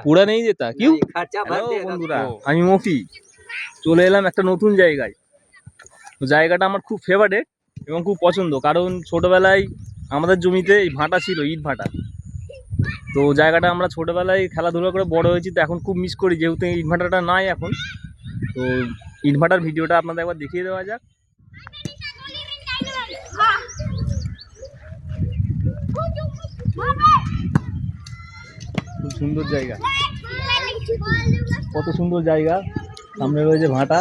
पूरा नहीं देता क्यों? হ্যালো বন্ধুরা, আমি মফি চলে এলাম একটা নতুন জায়গায়। তো জায়গাটা আমার খুব ফেভারিট এবং খুব পছন্দ, কারণ ছোটবেলায় আমাদের জমিতে এই ভাটা ছিল, ইট ভাটা। তো জায়গাটা আমরা ছোটবেলায় খেলাধুলা করে বড় হয়েছি, তো এখন খুব মিস করি, যেহেতু ইট ভাটাটা নাই এখন। তো ইট ভাটার ভিডিওটা আপনাদের একবার দেখিয়ে দেওয়া যাক। খুব সুন্দর জায়গা, কত সুন্দর জায়গা। সামনে রয়েছে ভাটা,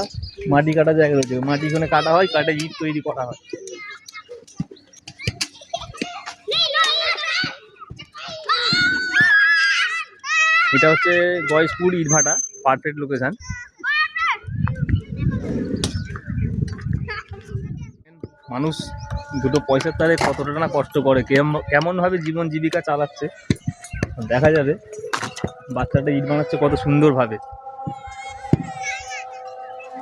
মাটি কাটা জায়গা রয়েছে, মাটি ওখানে কাটা হয়, কাটে ইট তৈরি করা হয়। এটা হচ্ছে গয়েশপুর ইট ভাটা, পারফেক্ট লোকেশন। মানুষ দুটো পয়সার তারে কতটা না কষ্ট করে, কেমন ভাবে জীবন জীবিকা চালাচ্ছে দেখা যাবে। বাচ্চাটা ইট বানাচ্ছে কত সুন্দর ভাবে,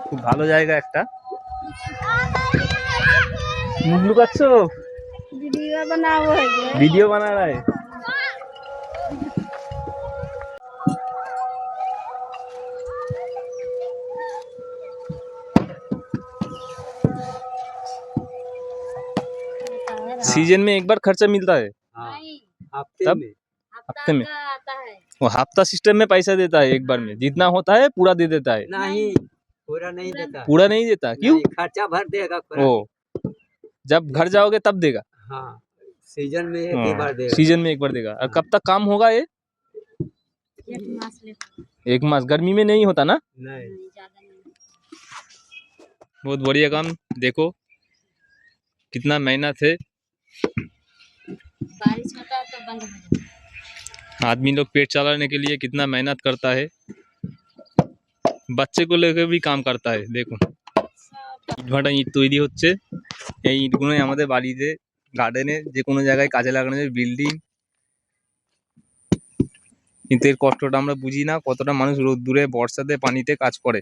খুব ভালো জায়গা একটা। মুখ লুকাচ্ছ? ভিডিও বানা रहा है। सीजन में एक बार खर्चा मिलता है, हफ्ते में आता है। वो हफ्ता सिस्टम में पैसा देता है, एक बार में जितना होता है पूरा दे देता है। नहीं, पूरा नहीं देता। पूरा नहीं देता क्यों? खर्चा भर देगा पूरा। ओ, जब घर जाओगे तब देगा? हाँ, सीजन में एक ही बार देगा। सीजन में एक बार देगा। और कब तक काम होगा ये? एक मास। गर्मी में नहीं होता ना? नहीं, ज्यादा नहीं। बहुत बढ़िया काम। देखो कितना मेहनत है, बारिश होता है तो बंद हो जाता है। आदमी लोग पेट चलाने के लिए कितना मेहनत करता है, बच्चे को लेकर भी काम करता है। देखो ইট ভাটা ইট তৈরি হচ্ছে, এই ইটগুলোই আমাদের বাড়িতে, গার্ডেনে, যে কোনো জায়গায় কাজে লাগানো যায়, বিল্ডিং। কিন্তু এর কষ্টটা আমরা বুঝি না, কতটা মানুষ রোদ্দুরে বর্ষাতে পানিতে কাজ করে।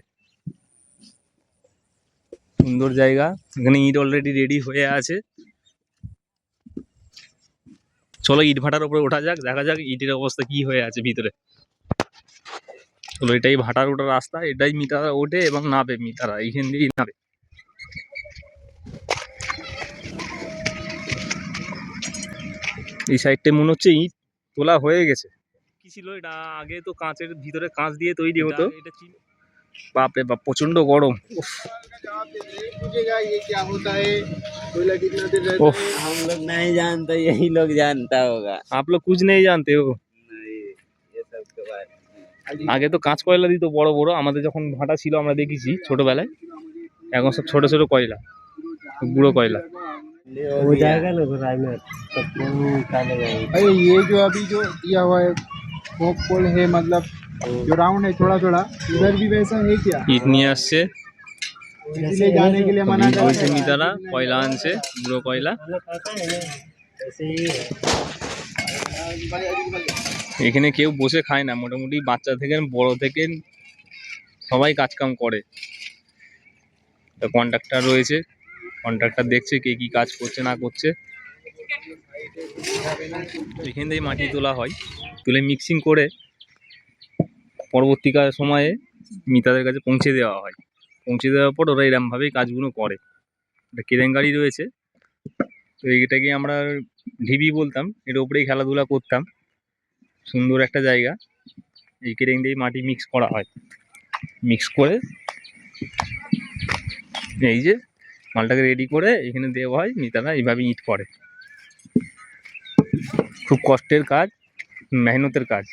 সুন্দর জায়গা, এখানে ইট অলরেডি রেডি হয়ে আছে। চলো ইট ভাটার উপরে ওঠা যাক, দেখা যাক ইটের অবস্থা কি হয়ে আছে ভিতরে। চলো, এটাই ভাটার ওঠার রাস্তা, এটাই মিতারা ওঠে এবং নাবে, মিতারা এইখান দিয়েই নাবে। এই সাইডটা মনে হচ্ছে ইট তোলা হয়ে গেছে। কি ছিল এটা? আগে তো কাঁচের ভিতরে কাঁচ দিয়ে তৈরি হতো। বাপরে বাপ, প্রচন্ড গরম। हम लोग नहीं जानते, यही लोग जानता होगा। आप लोग कुछ नहीं जानते हो? नहीं, ये सब के बारे में। আগে তো কাঁচ কয়লা দিত বড় বড়, আমাদের যখন ভাটা ছিল আমরা দেখেছি ছোটবেলায়। এখন সব ছোট ছোট কয়লা, গুঁড়ো কয়লা। हो जाएगा ना घुराई में, तब कौन निकालेगा? अरे ये जो अभी जो दिया हुआ है वो पोल है, मतलब जो राउंड है थोड़ा थोड़ा, इधर भी वैसा है क्या? ইট নিয়ে আসছে, इसलिए जाने के लिए मना कर বলছে মিতারা, কয়লা আনছে, গুঁড়ো কয়লা। ऐसे ही है। এখানে কেউ বসে খায় না, মোটামুটি বাচ্চা থেকে বড় থেকে সবাই কাজকাম করে। কন্ট্রাক্টর রয়েছে, কন্ট্রাক্টর দেখছে কে কি কাজ করছে না করছে। এখান থেকে মাটি তোলা হয়, তুলে মিক্সিং করে পরবর্তীকাল সময়ে মিতাদের কাছে পৌঁছে দেওয়া হয়। পৌঁছে দেওয়ার পর ওরা এরমভাবেই কাজগুলো করে। একটা কেরেঙ্গাড়ি রয়েছে, তো এইটাকে আমরা ঢিবি বলতাম, এর উপরেই খেলাধুলা করতাম। সুন্দর একটা জায়গা। এই কেরেং দিয়ে মাটি মিক্স করা হয়, মিক্স করে এই যে মালটাকে রেডি করে এখানে দেওয়া হয়। মিতারা এইভাবে ইট করে। খুব কষ্টের কাজ, মেহনতের কাজ।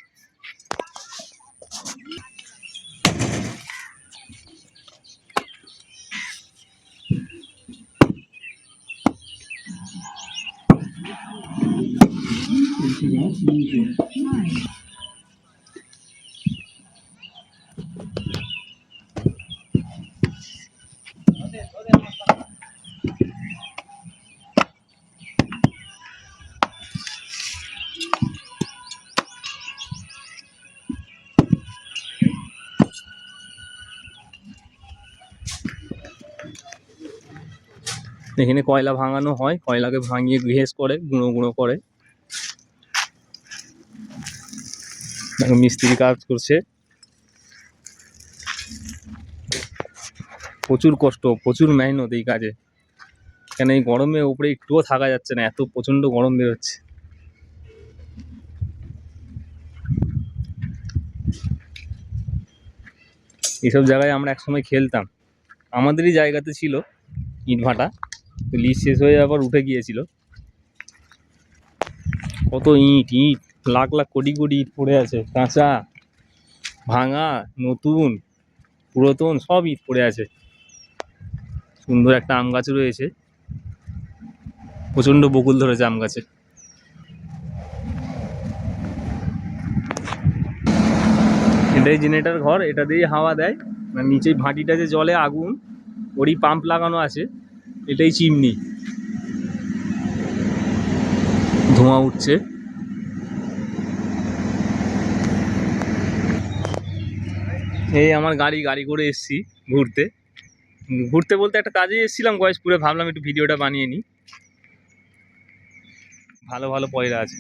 এখানে কয়লা ভাঙানো হয়, কয়লাকে ভাঙিয়ে গ্যাস করে, গুঁড়ো গুঁড়ো করে। দেখো মিস্ত্রি কাজ করছে, প্রচুর কষ্ট, প্রচুর মেহনত এই কাজে। কেন এই গরমে উপরে একটুও থাকা যাচ্ছে না, এত প্রচন্ড গরম বেরোচ্ছে। এইসব জায়গায় আমরা একসময় খেলতাম, আমাদেরই জায়গাতে ছিল ইট ভাটা, তো লিজ শেষ হয়ে যাওয়ার পর উঠে গিয়েছিল। কত ইট ইট, লাখ লাখ কোটি কোটি ইট পড়ে আছে, কাঁচা, ভাঙা, নতুন, পুরাতন সব ইট পড়ে আছে। সুন্দর একটা আম গাছ রয়েছে, প্রচন্ড বকুল ধরেছে আম গাছে। এটাই জেনারেটর ঘর, এটা দিয়ে হাওয়া দেয়। মানে নিচে ভাটিটা যে জলে আগুন, ওরই পাম্প লাগানো আছে, এটাই চিমনি, ধোঁয়া উঠছে। এই আমার গাড়ি করে এসছি ঘুরতে, ঘুরতে বলতে একটা কাজে এসেছিলাম গয়েশপুরে, ভাবলাম একটু ভিডিওটা বানিয়ে নিই। ভালো ভালো পয়রা আছে।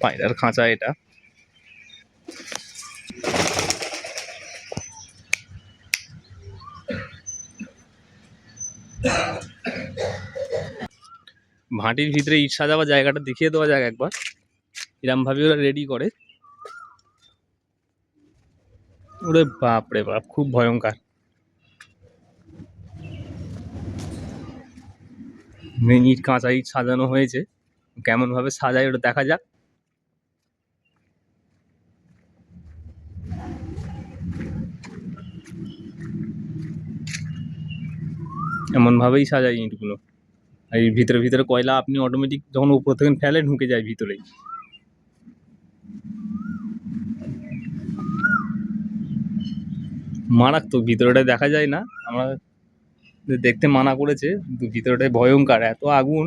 পায়রার খাঁচা এটা। ভাটির ভিতরে ইট সাজাবার জায়গাটা দেখিয়ে দেওয়া যাক একবার, এরম ভাবে ওরা রেডি করে। ওরে বাপ রে বাপ, খুব ভয়ঙ্কর। ইট, কাঁচা ইট সাজানো হয়েছে, কেমন ভাবে সাজায় ওটা দেখা যাক। এমন ভাবেই সাজায় ইটগুলো। আর এই ভিতরে ভিতরে কয়লা আপনি অটোমেটিক যখন উপর থেকে ফেলে ঢুকে যায় ভিতরেই। মারাত্মক, ভিতরেটা দেখা যায় না, আমরা দেখতে মানা করেছে, কিন্তু ভিতরেটাই ভয়ঙ্কর, এত আগুন।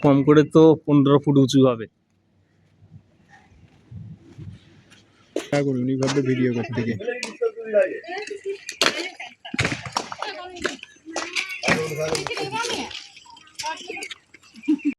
কম করে তো 15 ফুট উঁচু হবে। উনি ভাববে ভিডিও করতে গিয়ে।